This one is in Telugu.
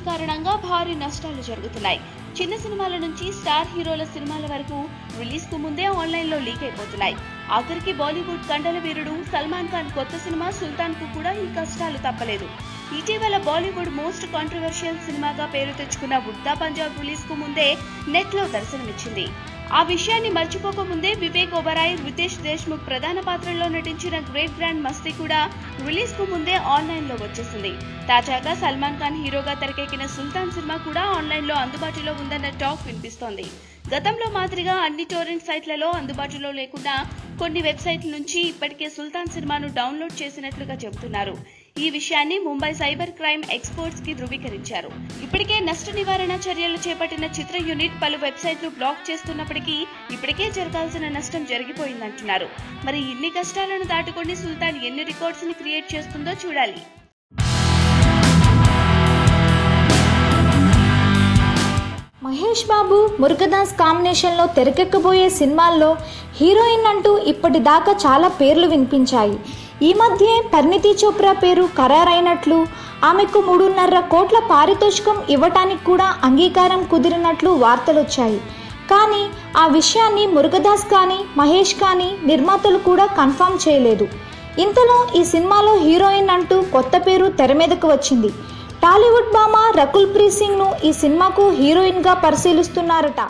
లాంఛనానికి కారణంగా భారీ నష్టాలు జరుగుతున్నాయి. చిన్న సినిమాల నుంచి స్టార్ హీరోల సినిమాల వరకు రిలీజ్ కు ముందే ఆన్లైన్ లో లీక్ అయిపోతున్నాయి. ఆఖరికి బాలీవుడ్ కండల వీరుడు సల్మాన్ ఖాన్ కొత్త సినిమా సుల్తాన్ కు కూడా ఈ కష్టాలు తప్పలేదు. ఇటీవల బాలీవుడ్ మోస్ట్ కాంట్రవర్షియల్ సినిమాగా పేరు తెచ్చుకున్న ఉడ్తా పంజాబ్ రిలీజ్ కు ముందే నెట్ లో దర్శనమిచ్చింది. ఆ విషయాన్ని మర్చిపోకముందే వివేక్ ఒబెరాయ్, రితేష్ దేశ్ముఖ్ ప్రధాన పాత్రల్లో నటించిన గ్రేట్ గ్రాండ్ మస్తీ కూడా రిలీజ్ కు ముందే ఆన్లైన్ లో వచ్చేసింది. తాజాగా సల్మాన్ ఖాన్ హీరోగా తెరకెక్కిన సుల్తాన్ సినిమా కూడా ఆన్లైన్ లో అందుబాటులో ఉందన్న టాక్ వినిపిస్తోంది. గతంలో మాదిరిగా అన్ని టోరెంట్ సైట్లలో అందుబాటులో లేకుండా కొన్ని వెబ్సైట్ల నుంచి ఇప్పటికే సుల్తాన్ సినిమాను డౌన్లోడ్ చేసినట్లుగా చెబుతున్నారు. ఈ విషయాన్ని ముంబై సైబర్ క్రైమ్ ఎక్స్పర్ట్స్ కి ధృవీకరించారు. ఇప్పటికే నష్ట నివారణ చర్యలు చేపట్టిన చిత్ర యూనిట్ పలు వెబ్సైట్లు బ్లాక్ చేస్తున్నప్పటికీ ఇప్పటికే జరగాల్సిన నష్టం జరిగిపోయిందంటున్నారు. మరి ఇన్ని కష్టాలను దాటుకొని సుల్తాన్ ఎన్ని రికార్డ్స్ ని క్రియేట్ చేస్తుందో చూడాలి. మహేష్ బాబు, మురుగదాస్ కాంబినేషన్లో తెరకెక్కబోయే సినిమాల్లో హీరోయిన్ అంటూ ఇప్పటిదాకా చాలా పేర్లు వినిపించాయి. ఈ మధ్యే పరిణీతి చోప్రా పేరు ఖరారైనట్లు, ఆమెకు 3.5 కోట్ల పారితోషికం ఇవ్వటానికి కూడా అంగీకారం కుదిరినట్లు వార్తలొచ్చాయి. కానీ ఆ విషయాన్ని మురుగదాస్ కానీ మహేష్ కానీ నిర్మాతలు కూడా కన్ఫర్మ్ చేయలేదు. ఇంతలో ఈ సినిమాలో హీరోయిన్ అంటూ కొత్త పేరు తెర మీదకు వచ్చింది. టాలీవుడ్ భామ రకుల్ ప్రీత్ సింగ్ను ఈ సినిమాకు హీరోయిన్గా పరిశీలిస్తున్నారట.